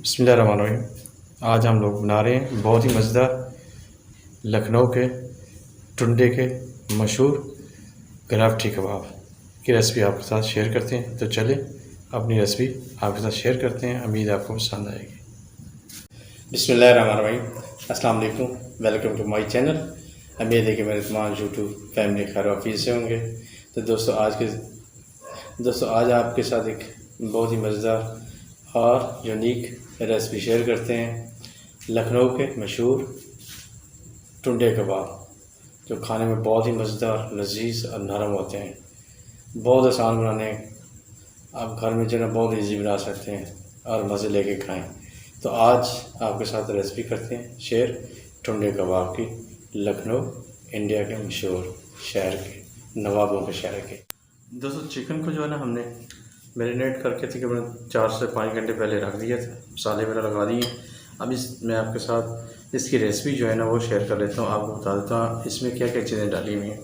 बिस्मिल्लाहिर्रहमानिर्रहीम। आज हम लोग बना रहे हैं बहुत ही मज़ेदार लखनऊ के टुंडे के मशहूर गलावटी कबाब की रेसिपी आपके साथ शेयर करते हैं। तो चले अपनी रेसिपी आपके साथ शेयर करते हैं, उम्मीद आपको पसंद आएगी। बिस्मिल्लाहिर्रहमानिर्रहीम। अस्सलाम वालेकुम, वेलकम टू माय चैनल। उम्मीद है कि मेरे तमाम यूट्यूब फैमिली खैर वाफियत से होंगे। तो दोस्तों आज आपके साथ एक बहुत ही मज़ेदार और यूनिक रेसिपी शेयर करते हैं। लखनऊ के मशहूर टुंडे कबाब जो खाने में बहुत ही मज़ेदार, लजीज और नरम होते हैं। बहुत आसान बनाने, आप घर में जो है बहुत ईजी बना सकते हैं और मज़े लेके खाएं। तो आज आपके साथ रेसिपी करते हैं शेयर टुंडे कबाब की, लखनऊ इंडिया के मशहूर शहर के, नवाबों के शहर के। दोस्तों चिकन को जो है ना हमने मैरिनेट करके तकरीबन 4 से 5 घंटे पहले रख दिया था, मसाले वगैरह लगा दिए। अब मैं आपके साथ इसकी रेसिपी जो है ना वो शेयर कर लेता हूँ, आपको बता देता हूँ इसमें क्या क्या चीज़ें डाली हुई हैं।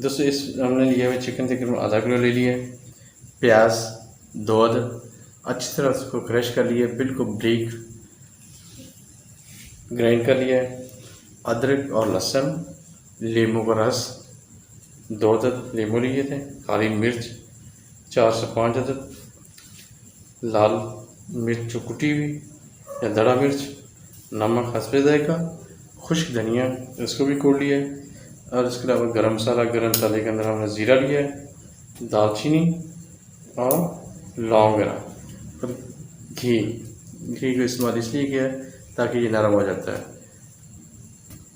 दोस्तों हमने लिया हुआ चिकन तकरीबन आधा किलो ले लिया है। प्याज 2 अदद अच्छी तरह उसको क्रश कर लिया, बिल्कुल ब्रीक ग्राइंड कर लिया है। अदरक और लहसुन, लीमू का रस 2 अदद लीमू लिए थे। काली मिर्च 4 से 5 अदद, लाल मिर्च जो कुटी हुई या दड़ा मिर्च, नमक हस्बे जायका, खुश्क धनिया इसको भी कूट लिया है। और इसके अलावा गरम मसाले के अंदर हमने ज़ीरा लिया है, दालचीनी और लौंग और घी को इस्तेमाल इसलिए किया है ताकि ये नरम हो जाता है।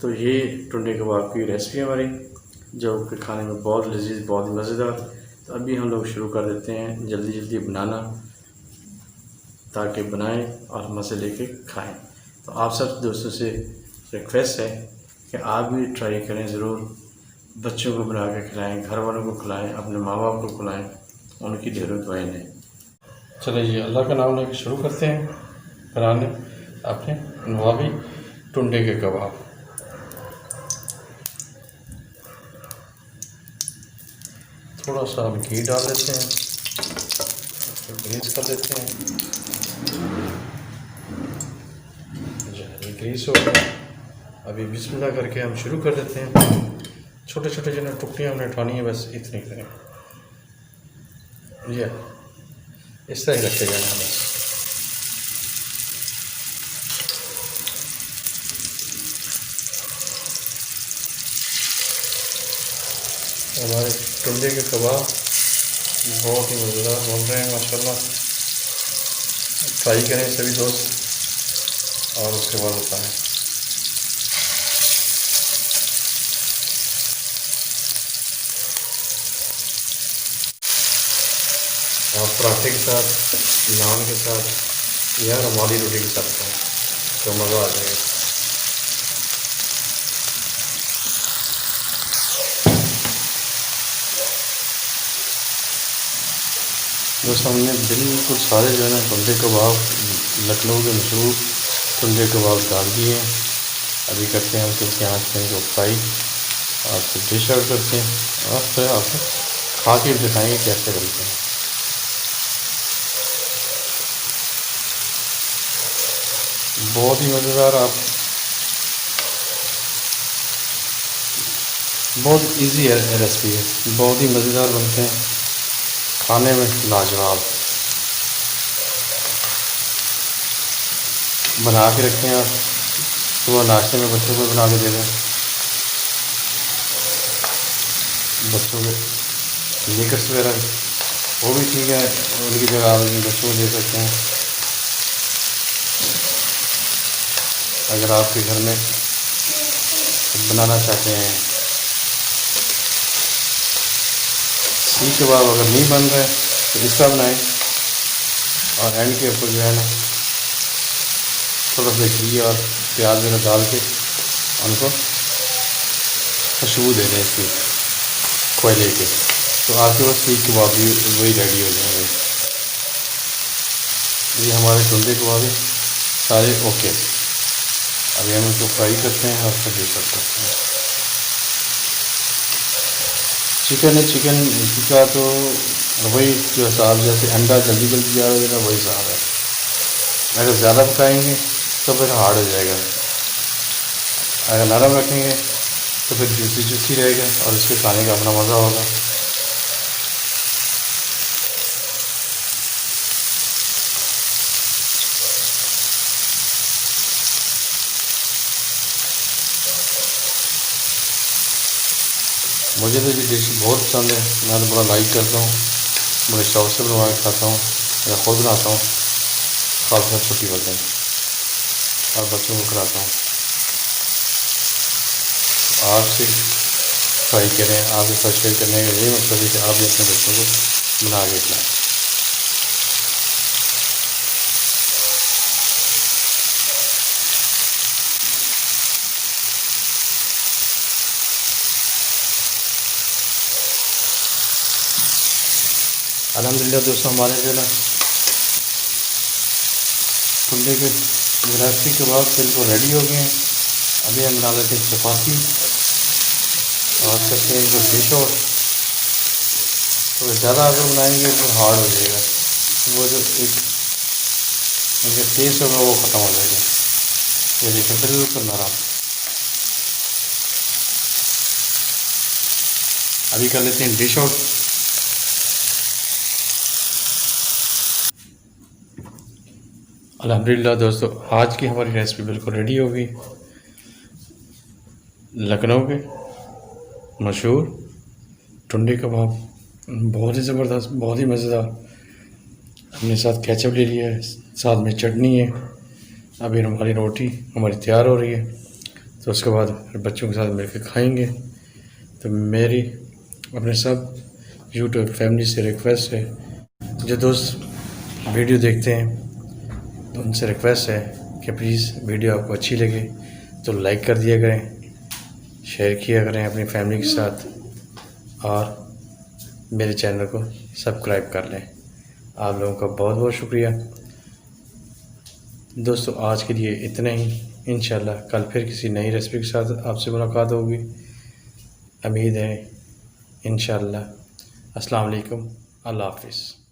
तो ये टुंडे कबाब की रेसिपी हमारी, जो कि खाने में बहुत लजीज, बहुत ही मज़ेदार। तो अभी हम लोग शुरू कर देते हैं जल्दी बनाना, ताकि बनाएं और मज़े लेके खाएं। तो आप सब दोस्तों से रिक्वेस्ट है कि आप भी ट्राई करें ज़रूर, बच्चों को बना के खिलाएं, घर वालों को खिलाएं, अपने माँ बाप को खिलाएं, उनकी ढेरों दुआएं लें। चलिए जी, अल्लाह का नाम लेकर शुरू करते हैं बनाने अपने नवाबी टुंडे के कबाब। थोड़ा सा हम घी डाल देते हैं, ग्रीस कर देते हैं। ग्रीस हो गया, अभी बिस्मिल्लाह करके हम शुरू कर देते हैं। छोटे छोटे जो टुकड़ियाँ हमने उठानी है, बस इतनी करें, ये इस तरह ही रखे जाना है बस। हमारे टुंडे के कबाब बहुत ही मज़ेदार बन रहे हैं माशाल्लाह। ट्राई करें सभी दोस्त और उसके बाद बताएं। आप पराठे के साथ, नान के साथ या रुमाली रोटी के साथ खाएं तो मज़ा आ जाएगा। दोस्तों हमने बिल्कुल सारे जो है ना टुंडे कबाब, लखनऊ के मशहूर टुंडे कबाब डाल दिए हैं। अभी करते हैं हम इसके आँच में को फ्राई और फिर डिश आउट करते हैं और फिर आपको खा के दिखाएंगे कैसे बनते हैं। बहुत ही मज़ेदार, आप बहुत इजी है रेसिपी है, बहुत ही मज़ेदार बनते हैं, खाने में लाजवाब। बना के रखें और सुबह नाश्ते में बच्चों को बना के दे दें। बच्चों के निकर्स वगैरह वो भी ठीक है, उनकी जगह आप बच्चों को दे सकते हैं। अगर आपके घर में बनाना चाहते हैं सीख कबाब, अगर नहीं बन रहे तो इसका बनाएं और एंड के ऊपर जो है ना थोड़ा सा घी और प्याज वगैरह डाल के उनको खुशबू दे दें इसकी कोयले के, तो आपके पास सीख कबाब भी वही रेडी हो जाएंगे। ये हमारे टुंडे कबाब सारे ओके। अभी हम इसको फ्राई करते हैं और फिर डिश आउट करते हैं। चिकन टिक्का तो वही जो हिसाब, जैसे अंडा जल्दी तैयार हो जाएगा वही हिसाब है। अगर ज़्यादा पकाएंगे तो फिर हार्ड हो जाएगा, अगर नरम रखेंगे तो फिर जूसी जूसी रहेगा और इसके खाने का अपना मज़ा होगा। मुझे तो ये डिश बहुत पसंद है, मैं तो बड़ा लाइक करता हूँ, बड़े शौक से बनवा के खाता हूँ या खुद बनाता हूँ, खासकर छुट्टी वाले दिन, और बच्चों को खिलाता हूँ। आप से ट्राई करें, आपके साथ शेयर करने का यही मकसद है कि आप भी अपने बच्चों को बना के खिलाएँ। अल्हम्दुलिल्लाह दोस्तों, हमारे जो है ना टुंडे के रेसिपी के बाद बिल्कुल रेडी हो गए हैं। अभी हम बना लेते हैं चपाती और करते हैं इनको डिश आउट। तो ज़्यादा अगर बनाएंगे तो हार्ड हो जाएगा, वो जो एक उनका टेस्ट होगा वो ख़त्म हो जाएगा। ये देखिए बिल्कुल नरम। अभी कर लेते हैं डिश आउट। अल्हम्दुलिल्लाह दोस्तों, आज की हमारी रेसिपी बिल्कुल रेडी हो गई। लखनऊ के मशहूर टुंडे कबाब, बहुत ही ज़बरदस्त, बहुत ही मज़ेदार। हमने साथ केचप ले लिया है, साथ में चटनी है। अभी हमारी रोटी हमारी तैयार हो रही है, तो उसके बाद बच्चों के साथ मिलकर खाएंगे। तो मेरी अपने सब यूट्यूब फैमिली से रिक्वेस्ट है, जो दोस्त वीडियो देखते हैं तो उनसे रिक्वेस्ट है कि प्लीज़ वीडियो आपको अच्छी लगे तो लाइक कर दिया करें, शेयर किया करें अपनी फैमिली के साथ, और मेरे चैनल को सब्सक्राइब कर लें। आप लोगों का बहुत बहुत शुक्रिया दोस्तों। आज के लिए इतना ही। इंशाल्लाह कल फिर किसी नई रेसिपी के साथ आपसे मुलाकात होगी, उम्मीद है इंशाल्लाह। अस्सलाम वालेकुम, अल्लाह हाफ़िज़।